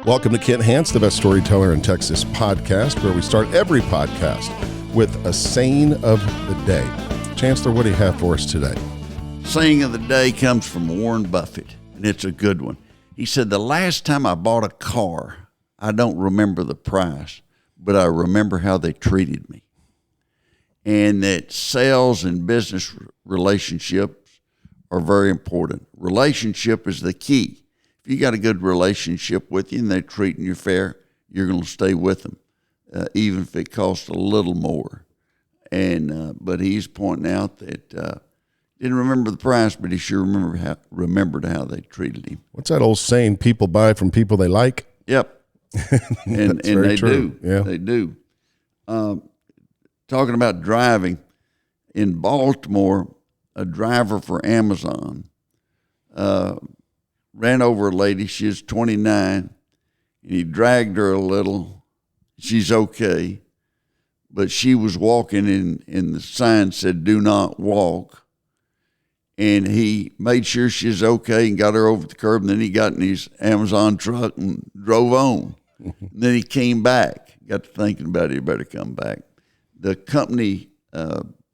Welcome to Kent Hance, the best storyteller in Texas podcast, where we start every podcast with a saying of the day. Chancellor, what do you have for us today? Saying of the day comes from Warren Buffett, and it's a good one. He said, the last time I bought a car, I don't remember the price, but I remember how they treated me. And that sales and business relationships are very important. Relationship is the key. If you got a good relationship with you and they're treating you fair, you're going to stay with them, even if it costs a little more. And but he's pointing out that didn't remember the price, but he sure remembered how they treated him. What's that old saying? People buy from people they like. Yep, and they true. do. Yeah. They do. Talking about driving, in Baltimore, a driver for Amazon ran over a lady. She was 29, and he dragged her a little. She's okay, but she was walking and the sign said, "Do not walk." And he made sure she was okay and got her over the curb, and then he got in his Amazon truck and drove on. And then he came back. Got to thinking about it, he better come back. The company,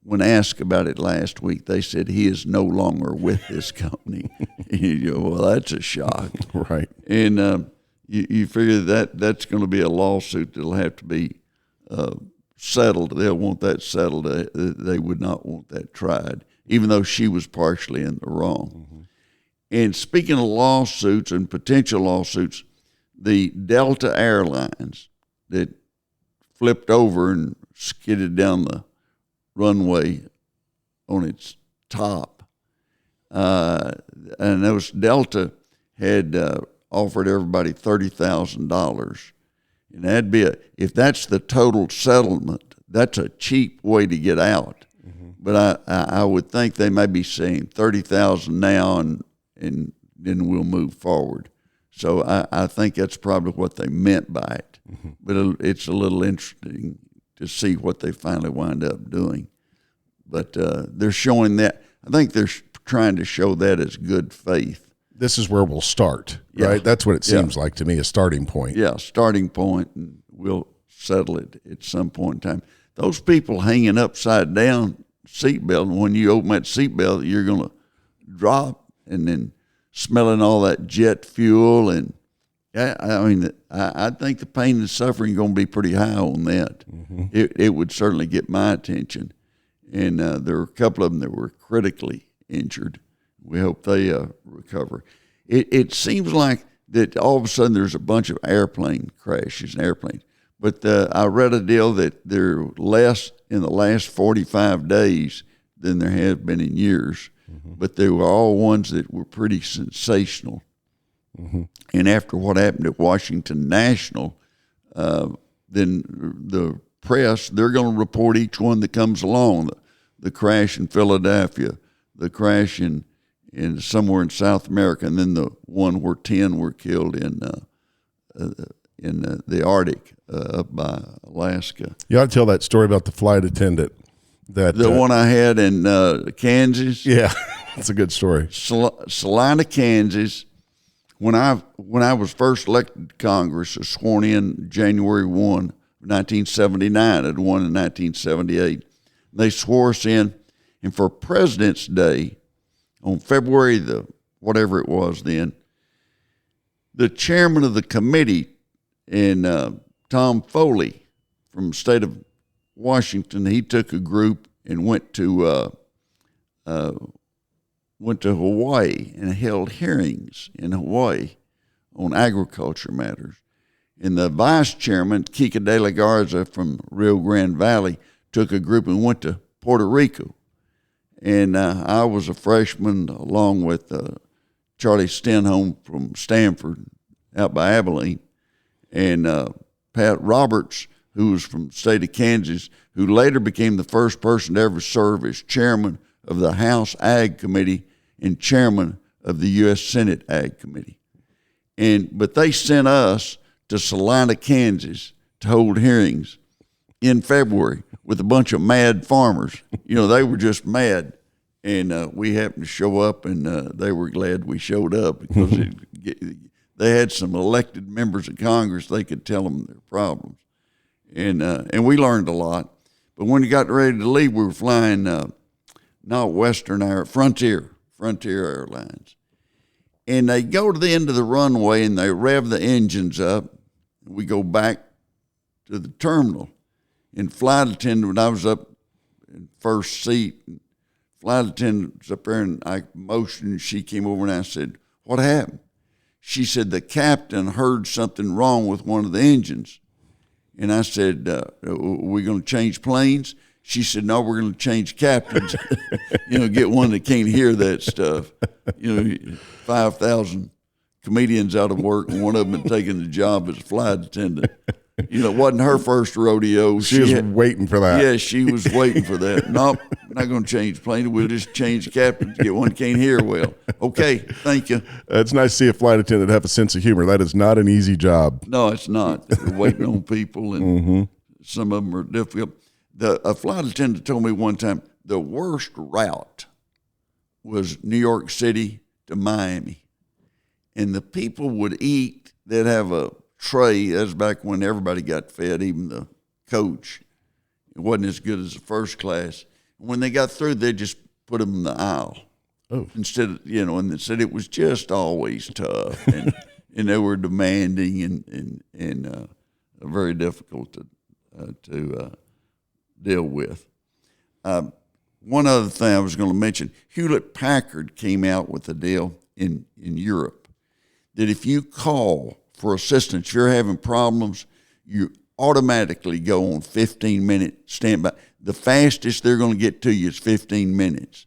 when asked about it last week, they said he is no longer with this company. You go, well, that's a shock. Right. And you figure that's going to be a lawsuit that'll have to be settled. They'll want that settled. They would not want that tried, even though she was partially in the wrong. Mm-hmm. And speaking of lawsuits and potential lawsuits, the Delta Airlines that flipped over and skidded down the runway on its top. And those Delta had offered everybody $30,000. And that'd be if that's the total settlement, that's a cheap way to get out. Mm-hmm. But I would think they may be saying $30,000 now and then we'll move forward. So I think that's probably what they meant by it. Mm-hmm. But it's a little interesting to see what they finally wind up doing. But they're showing that. I think they're trying to show that as good faith. This is where we'll start, right? Yeah. That's what it seems like to me, a starting point. Yeah, starting point, and we'll settle it at some point in time. Those people hanging upside down seatbelt, and when you open that seatbelt, you're going to drop, and then smelling all that jet fuel. And I think the pain and suffering is going to be pretty high on that. Mm-hmm. It would certainly get my attention. And there were a couple of them that were critically injured. We hope they recover. It seems like that all of a sudden there's a bunch of airplane crashes and airplanes. But I read a deal that there are less in the last 45 days than there have been in years. Mm-hmm. But they were all ones that were pretty sensational. Mm-hmm. And after what happened at Washington National, then the press, they're going to report each one that comes along. The crash in Philadelphia, the crash in somewhere in South America, and then the one where 10 were killed in the Arctic up by Alaska. You ought to tell that story about the flight attendant. The one I had in Kansas. Yeah, that's a good story. Salina, Kansas. When I was first elected to Congress, was sworn in January 1, 1979. I'd won in 1978. They swore us in, and for President's Day, on February whatever it was then, the chairman of the committee, Tom Foley from the state of Washington, he took a group and went to Hawaii and held hearings in Hawaii on agriculture matters. And the vice chairman, Kika de la Garza from Rio Grande Valley, took a group and went to Puerto Rico. And I was a freshman along with Charlie Stenholm from Stanford out by Abilene, and Pat Roberts, who was from the state of Kansas, who later became the first person to ever serve as chairman of the House Ag Committee and chairman of the U.S. Senate Ag Committee. But they sent us to Salina, Kansas to hold hearings in February with a bunch of mad farmers. You know, they were just mad. And we happened to show up, and they were glad we showed up because they had some elected members of Congress. They could tell them their problems, and we learned a lot. But when we got ready to leave, we were flying not Western Air, Frontier Airlines, and they go to the end of the runway and they rev the engines up. We go back to the terminal, and flight attendant, I was up in first seat. Flight attendant was up there, and I motioned. She came over, and I said, "What happened?" She said, "The captain heard something wrong with one of the engines." And I said, "Are we going to change planes?" She said, "No, we're going to change captains." Get one that can't hear that stuff. 5,000 comedians out of work, and one of them had taken the job as a flight attendant. It wasn't her first rodeo. She was waiting for that. Yeah, she was waiting for that. Nope, not going to change planes. We'll just change captains, get one that can't hear well. Okay, thank you. It's nice to see a flight attendant have a sense of humor. That is not an easy job. No, it's not. They're waiting on people, and some of them are difficult. A flight attendant told me one time the worst route was New York City to Miami. And the people would eat, they'd have a tray. That was back when everybody got fed, even the coach. It wasn't as good as the first class. When they got through, they just put them in the aisle. Oh. Instead of, and they said it was just always tough. And, and they were demanding and very difficult to deal with. One other thing I was going to mention, Hewlett-Packard came out with a deal in Europe that if you call for assistance, if you're having problems, you automatically go on 15-minute standby. The fastest they're going to get to you is 15 minutes.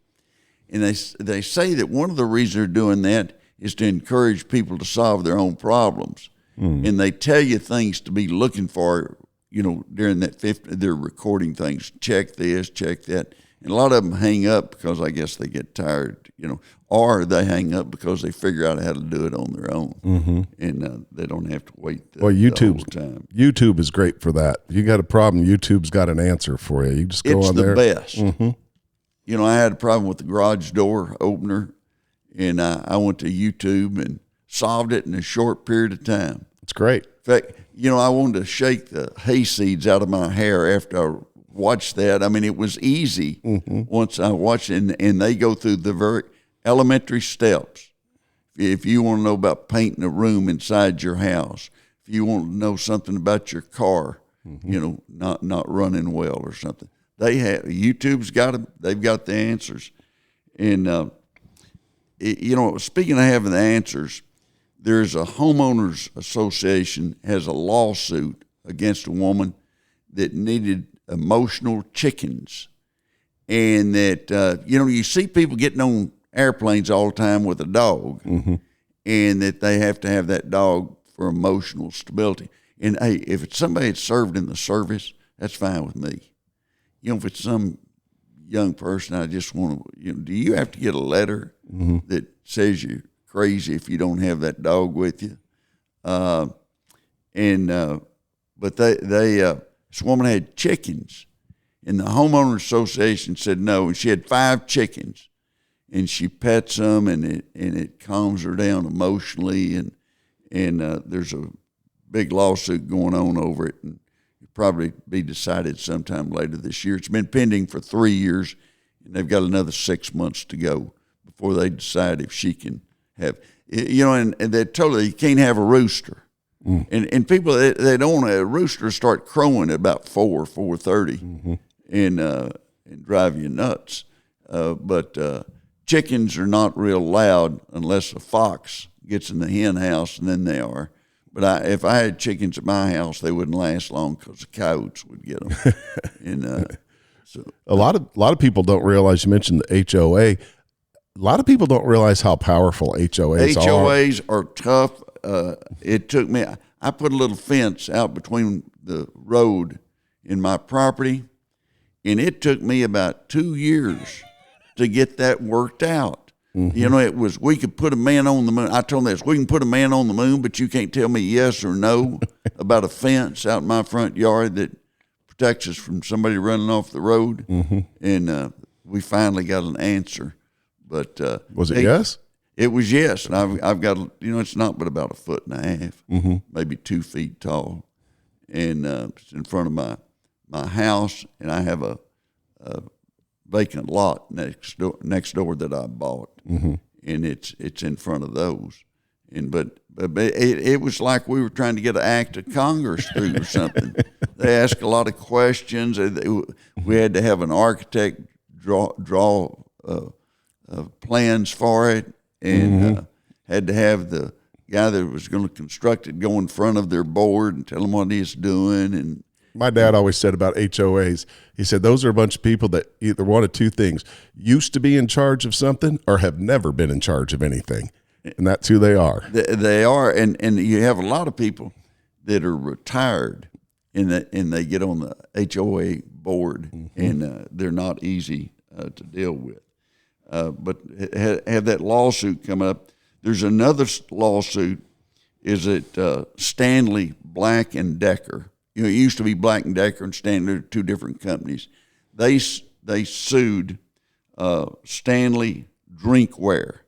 And they say that one of the reasons they're doing that is to encourage people to solve their own problems. And they tell you things to be looking for, during that they're recording things. Check this, check that. And a lot of them hang up because I guess they get tired, or they hang up because they figure out how to do it on their own, and they don't have to wait the whole time. YouTube is great for that. You got a problem, YouTube's got an answer for you. You just go on there. It's the best. I had a problem with the garage door opener, and I went to YouTube and solved it in a short period of time. It's great. In fact, I wanted to shake the hay seeds out of my hair after I watched that. I mean, it was easy once I watched it, and they go through the very elementary steps. If you want to know about painting a room inside your house, if you want to know something about your car, not running well or something, YouTube's got them. They've got the answers. And speaking of having the answers, there's a homeowners association has a lawsuit against a woman that needed emotional chickens, and that you see people getting on airplanes all the time with a dog, and that they have to have that dog for emotional stability. And hey, if it's somebody that's served in the service, that's fine with me. If it's some young person, I just want to. Do you have to get a letter that says you're crazy if you don't have that dog with you? But this woman had chickens, and the homeowner association said no, and she had 5 chickens, and she pets them, and it calms her down emotionally, and there's a big lawsuit going on over it, and it'll probably be decided sometime later this year. It's been pending for 3 years, and they've got another 6 months to go before they decide if she can have, and they told her you can't have a rooster. And people, they don't want a rooster start crowing at about 4:30 and drive you nuts. But chickens are not real loud unless a fox gets in the hen house, and then they are. But if I had chickens at my house, they wouldn't last long because the coyotes would get them. And so a lot of people don't realize. You mentioned the HOA. A lot of people don't realize how powerful HOAs are. HOAs are tough. It took me, I put a little fence out between the road in my property, and it took me about 2 years to get that worked out. It was, we could put a man on the moon. I told them this, we can put a man on the moon, but you can't tell me yes or no about a fence out in my front yard that protects us from somebody running off the road. And we finally got an answer. But was it yes? It was, yes, and I've got, it's not but about 1.5 feet, maybe 2 feet tall, and it's in front of my house, and I have a vacant lot next door that I bought, and it's in front of those, but it was like we were trying to get an act of Congress through or something. They asked a lot of questions. We had to have an architect draw plans for it, and had to have the guy that was going to construct it go in front of their board and tell them what he's doing. And my dad always said about HOAs, he said those are a bunch of people that either one of two things: used to be in charge of something or have never been in charge of anything. And that's who they are. They are, and you have a lot of people that are retired, and they get on the HOA board, and they're not easy to deal with. But have that lawsuit come up. There's another lawsuit. Is it Stanley Black and Decker? It used to be Black and Decker and Stanley. They're two different companies. They sued Stanley Drinkware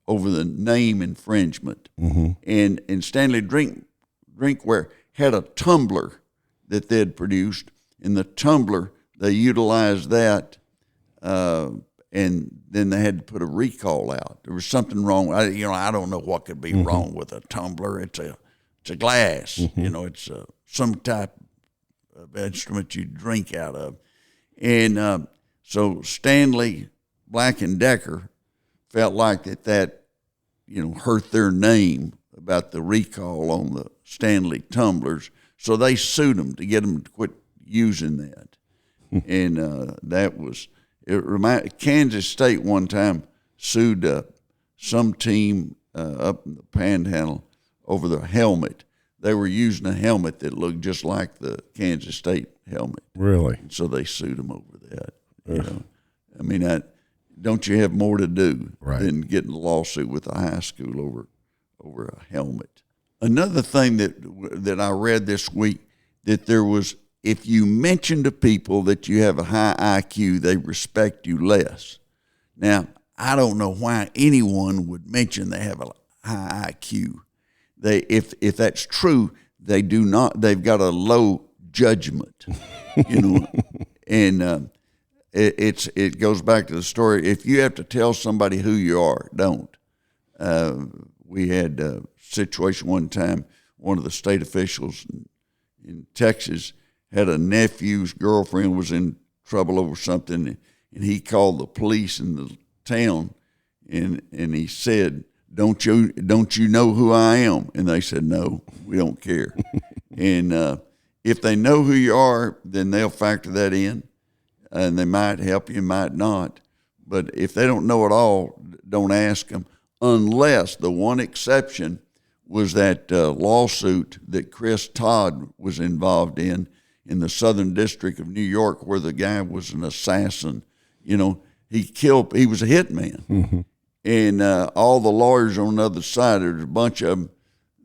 over the name infringement. And Stanley Drinkware had a tumbler that they had produced. In the tumbler, they utilized that, and then they had to put a recall out. There was something wrong. I don't know what could be wrong with a tumbler. It's a glass. It's some type of instrument you drink out of. And so Stanley Black and Decker felt like that hurt their name about the recall on the Stanley tumblers. So they sued them to get them to quit using that. And that was, Kansas State one time sued some team up in the Panhandle over the helmet. They were using a helmet that looked just like the Kansas State helmet. Really? And so they sued them over that. I mean, don't you have more to do than getting a lawsuit with a high school over a helmet? Another thing that I read this week, that there was, if you mention to people that you have a high IQ, they respect you less. Now, I don't know why anyone would mention they have a high IQ. If that's true, they do not. They've got a low judgment, and it goes back to the story. If you have to tell somebody who you are, don't. We had a situation one time. One of the state officials in Texas had a nephew's girlfriend was in trouble over something, and he called the police in the town, and he said, Don't you know who I am? And they said, no, we don't care. And if they know who you are, then they'll factor that in, and they might help you, might not. But if they don't know at all, don't ask them, unless the one exception was that lawsuit that Chris Todd was involved in the Southern District of New York, where the guy was an assassin. He was a hitman. And all the lawyers on the other side, there's a bunch of them,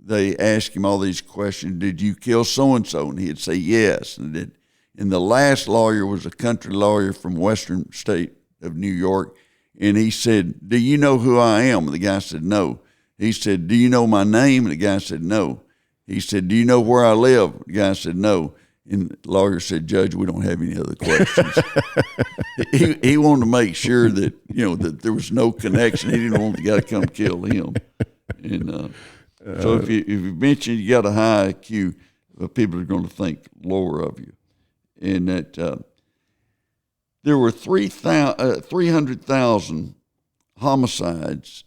they ask him all these questions. Did you kill so-and-so? And he'd say yes. And the last lawyer was a country lawyer from Western State of New York. And he said, do you know who I am? And the guy said, no. He said, do you know my name? And the guy said, no. He said, do you know where I live? The guy said, no. And the lawyer said, Judge, we don't have any other questions. he wanted to make sure that, that there was no connection. He didn't want the guy to come kill him. And so if you mention you got a high IQ, people are going to think lower of you. And that there were 300,000 homicides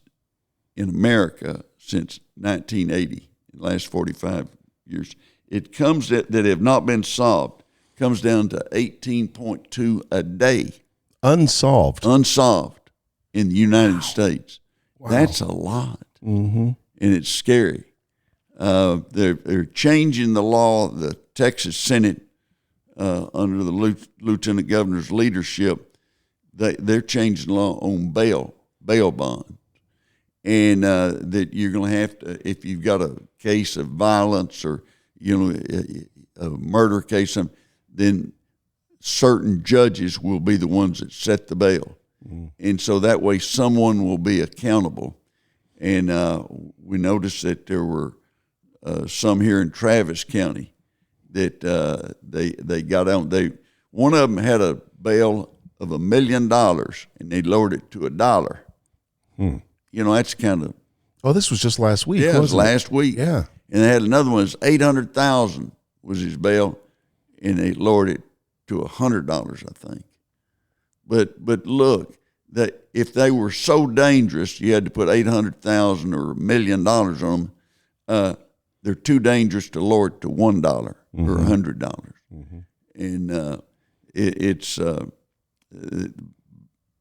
in America since 1980, in the last 45 years. It comes that have not been solved, comes down to 18.2 a day. Unsolved in the United States. Wow. That's a lot. And it's scary. They're changing the law. The Texas Senate, under the Lieutenant Governor's leadership, they're changing the law on bail bonds. And that you're going to have to, if you've got a case of violence or a murder case, then certain judges will be the ones that set the bail. And so that way someone will be accountable. And we noticed that there were some here in Travis County that they got on. One of them had a bail of $1 million, and they lowered it to $1. You know, that's kind of. Oh, this was just last week. Yeah, it was wasn't last week. Yeah. And they had another one. It was $800,000 was his bail, and they lowered it to $100, I think. But look, that if they were so dangerous, you had to put $800,000 or $1 million on them. They're too dangerous to lower it to $1 or $100. And it's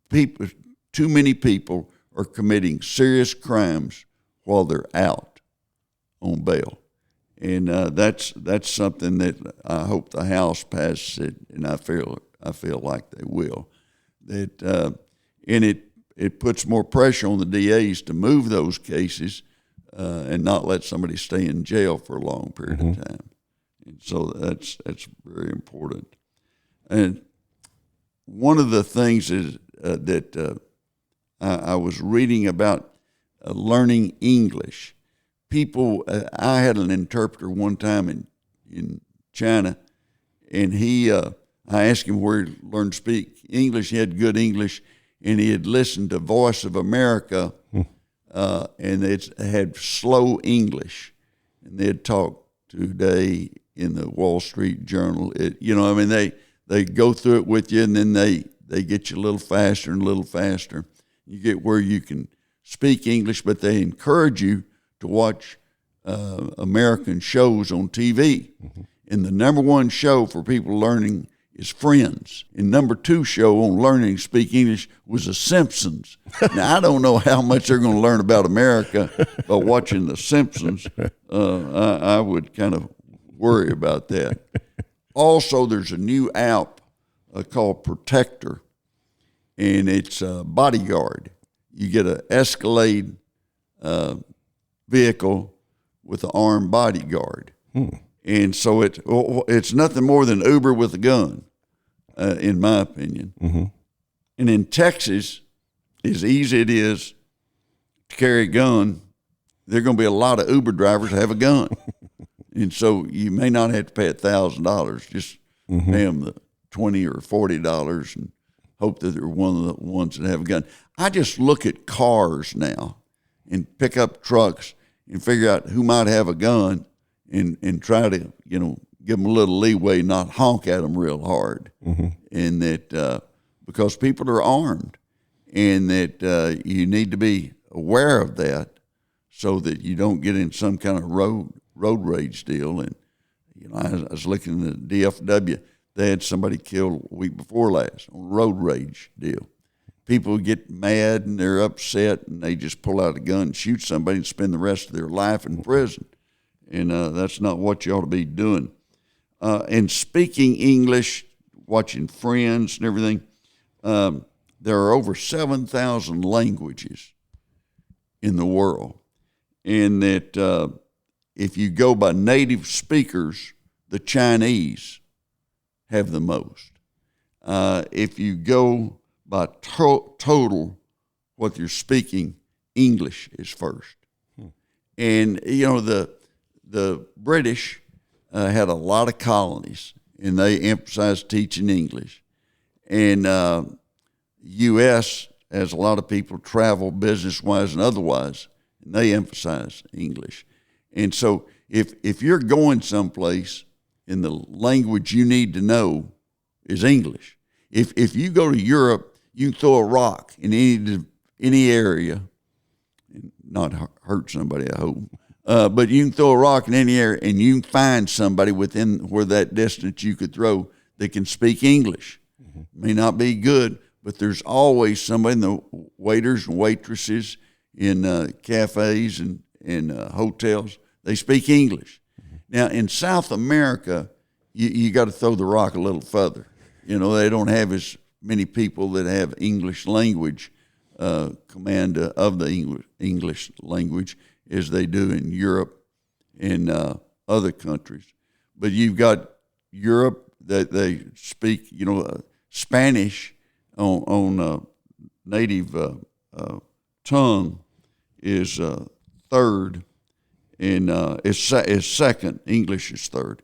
people. Too many people are committing serious crimes while they're out on bail, and that's something that I hope the House passes it, and I feel like they will. That and it puts more pressure on the DAs to move those cases and not let somebody stay in jail for a long period of time. And so that's very important. And one of the things is that I was reading about learning English. People, I had an interpreter one time in China, and I asked him where he learned to speak English. He had good English, and he had listened to Voice of America, and it had slow English, and they'd talk today in the Wall Street Journal. They go through it with you, and then they get you a little faster and a little faster. You get where you can speak English, but they encourage you to watch American shows on TV. And the number one show for people learning is Friends. And number two show on learning to speak English was The Simpsons. Now, I don't know how much they're going to learn about America by watching The Simpsons. I would kind of worry about that. Also, there's a new app called Protector, and it's Bodyguard. You get an Escalade vehicle with an armed bodyguard. And so it's nothing more than Uber with a gun, in my opinion. And in Texas, as easy it is to carry a gun, there are going to be a lot of Uber drivers that have a gun. And so you may not have to pay $1,000, just pay them the $20 or $40 and hope that they're one of the ones that have a gun. I just look at cars now and pick up trucks and figure out who might have a gun and try to, give them a little leeway, not honk at them real hard. And that because people are armed, and that you need to be aware of that so that you don't get in some kind of road rage deal. And, I was looking at the DFW. They had somebody killed a week before last on a road rage deal. People get mad and they're upset, and they just pull out a gun and shoot somebody and spend the rest of their life in prison. And that's not what you ought to be doing. And speaking English, watching Friends and everything, there are over 7,000 languages in the world. And that if you go by native speakers, the Chinese have the most. If you go by total what you're speaking, English is first. And, the British had a lot of colonies, and they emphasized teaching English. And U.S., as a lot of people travel business-wise and otherwise, and they emphasize English. And so if you're going someplace and the language you need to know is English, if you go to Europe, you can throw a rock in any area, and not hurt somebody, I hope. But you can throw a rock in any area, and you can find somebody within where that distance you could throw that can speak English. May not be good, but there's always somebody, in the waiters and waitresses in cafes and hotels, they speak English. Now, in South America, you got to throw the rock a little further. They don't have as many people that have English language, command of the English language, as they do in Europe and other countries. But you've got Europe that they speak, Spanish on native tongue is third, and is second. English is third,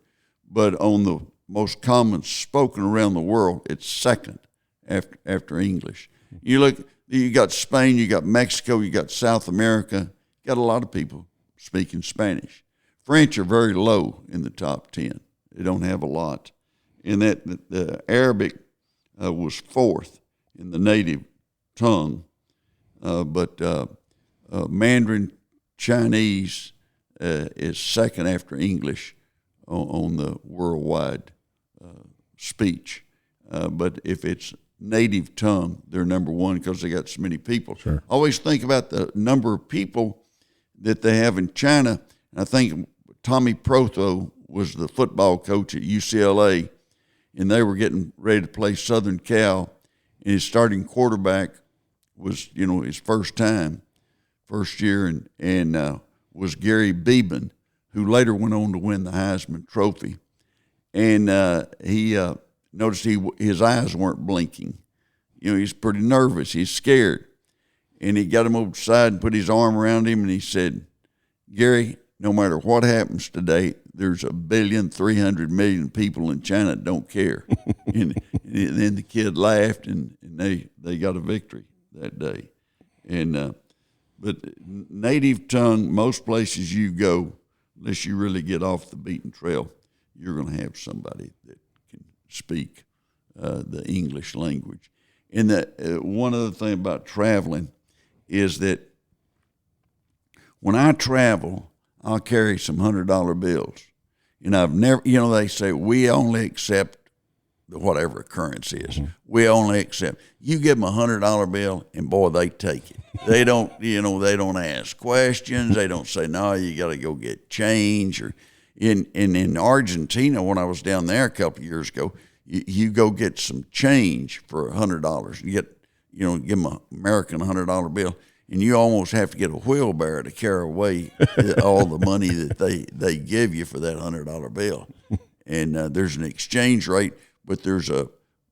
but on the most common spoken around the world, it's second after English. You look, you got Spain, you got Mexico, you got South America, you got a lot of people speaking Spanish. French are very low in the top 10. They don't have a lot. And that the Arabic was fourth in the native tongue, but Mandarin Chinese is second after English on the worldwide speech. But if it's native tongue, they're number one because they got so many people. Sure. Always think about the number of people that they have in China. I think Tommy Proto was the football coach at UCLA, and they were getting ready to play Southern Cal, and his starting quarterback was, his first year, and was Gary Beeman, who later went on to win the Heisman Trophy. And he noticed his eyes weren't blinking. He's pretty nervous. He's scared. And he got him over the side and put his arm around him, and he said, "Gary, no matter what happens today, there's 1,300,000,000 people in China that don't care." and then the kid laughed, and they got a victory that day. And but native tongue, most places you go, unless you really get off the beaten trail, you're going to have somebody that can speak the English language. And one other thing about traveling is that when I travel, I'll carry some $100 bills. And I've never, they say we only accept whatever currency is. Mm-hmm. We only accept. You give them $100 bill, and boy, they take it. They don't, they don't ask questions. They don't say, no, you got to go get change. Or in Argentina, when I was down there a couple of years ago, you go get some change for $100. You get, give them an American $100 bill, and you almost have to get a wheelbarrow to carry away all the money that they give you for that $100 bill. And there's an exchange rate, but there's a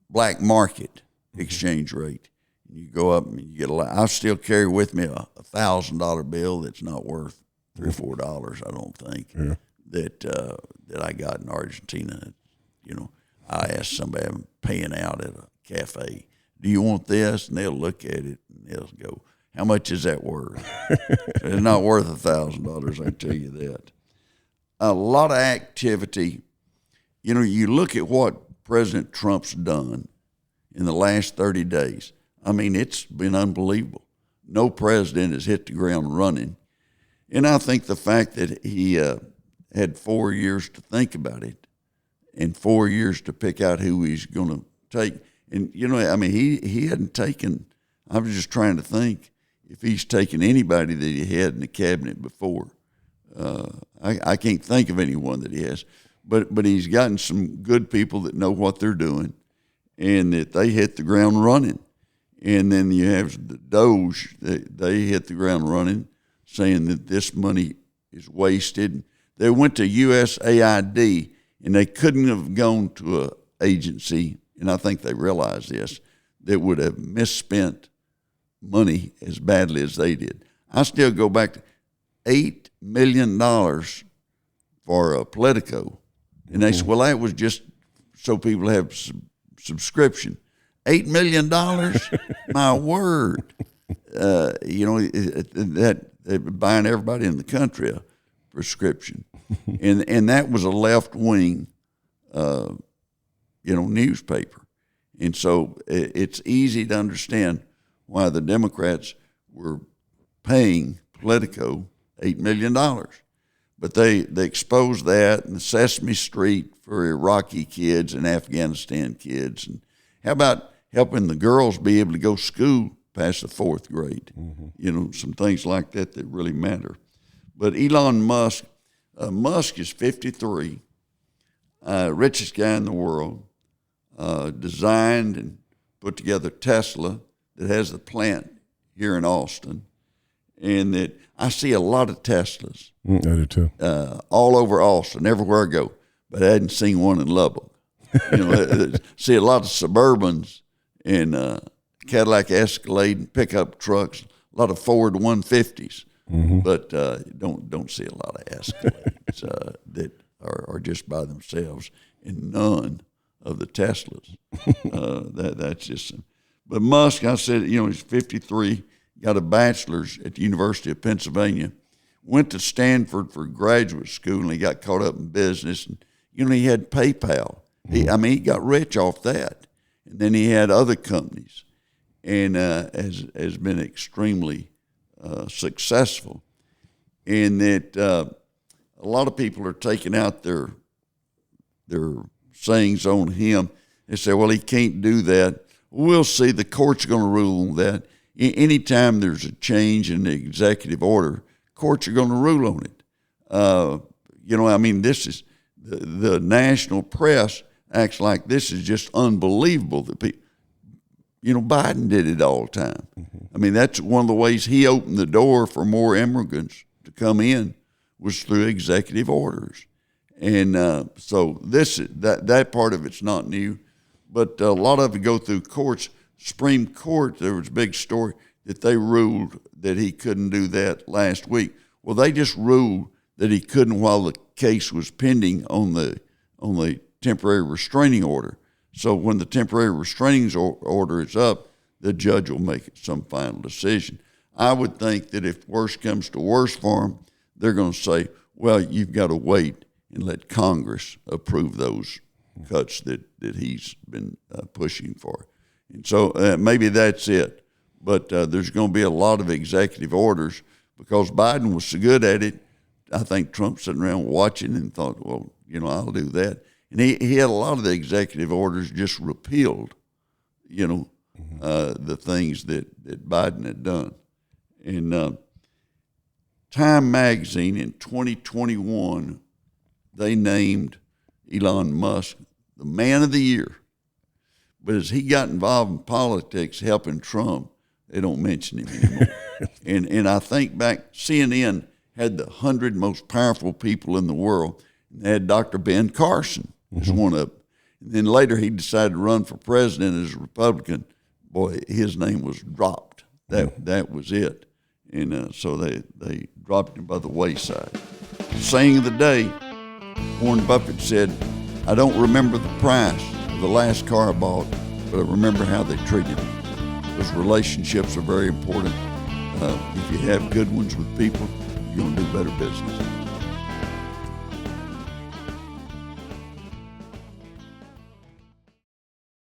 black market exchange rate. You go up and you get a lot. I still carry with me a $1,000 bill that's not worth $3 or $4. I don't think that I got in Argentina. I asked somebody I'm paying out at a cafe, "Do you want this?" And they'll look at it and they'll go, "How much is that worth?" It's not worth $1,000. I tell you that. A lot of activity. You look at what President Trump's done in the last 30 days. I mean, it's been unbelievable. No president has hit the ground running. And I think the fact that he had 4 years to think about it and 4 years to pick out who he's going to take. And, he hadn't taken, I was just trying to think if he's taken anybody that he had in the cabinet before. I can't think of anyone that he has. But he's gotten some good people that know what they're doing and that they hit the ground running. And then you have the Doge, they hit the ground running, saying that this money is wasted. They went to USAID, and they couldn't have gone to an agency, and I think they realized this, that would have misspent money as badly as they did. I still go back to $8 million for Politico. And they said, well, that was just so people have subscription. $8 million? My word. That they're buying everybody in the country a prescription. And that was a left-wing, newspaper. And so it's easy to understand why the Democrats were paying Politico $8 million. But they exposed that and the Sesame Street for Iraqi kids and Afghanistan kids. And how about helping the girls be able to go to school past the fourth grade? Mm-hmm. Some things like that really matter. But Elon Musk, Musk is 53, richest guy in the world, designed and put together Tesla that has the plant here in Austin. And that I see a lot of Teslas. I do too. All over Austin, everywhere I go. But I hadn't seen one in Lubbock. See a lot of Suburbans in Cadillac Escalade and pickup trucks, a lot of Ford 150s, but don't see a lot of Escalades that are just by themselves, and none of the Teslas. That's just. But Musk, I said, he's 53, got a bachelor's at the University of Pennsylvania, went to Stanford for graduate school, and he got caught up in business. And he had PayPal. He got rich off that, and then he had other companies, and has been extremely successful. And that a lot of people are taking out their sayings on him. They say, well, he can't do that. We'll see. The court's going to rule on that. Anytime there's a change in the executive order, courts are going to rule on it. This is the national press acts like this is just unbelievable that people, Biden did it all the time. That's one of the ways he opened the door for more immigrants to come in was through executive orders. And so that part of it's not new, but a lot of it go through courts. Supreme Court, there was a big story that they ruled that he couldn't do that last week. Well, they just ruled that he couldn't while the case was pending on the temporary restraining order. So when the temporary restraining order is up, the judge will make some final decision. I would think that if worse comes to worse for him, they're going to say, well, you've got to wait and let Congress approve those cuts that he's been pushing for. And so maybe that's it. But there's going to be a lot of executive orders because Biden was so good at it. I think Trump sitting around watching and thought, well, I'll do that. And he had a lot of the executive orders just repealed, the things that Biden had done. And Time Magazine in 2021, they named Elon Musk the man of the year. But as he got involved in politics helping Trump, they don't mention him anymore. and I think back, CNN had the 100 most powerful people in the world. And they had Dr. Ben Carson as one of them. And then later he decided to run for president as a Republican. Boy, his name was dropped. That was it. And so they dropped him by the wayside. Saying of the day, Warren Buffett said, I don't remember the price of the last car I bought, but I remember how they treated me. Those relationships are very important. If you have good ones with people, you're going to do better business.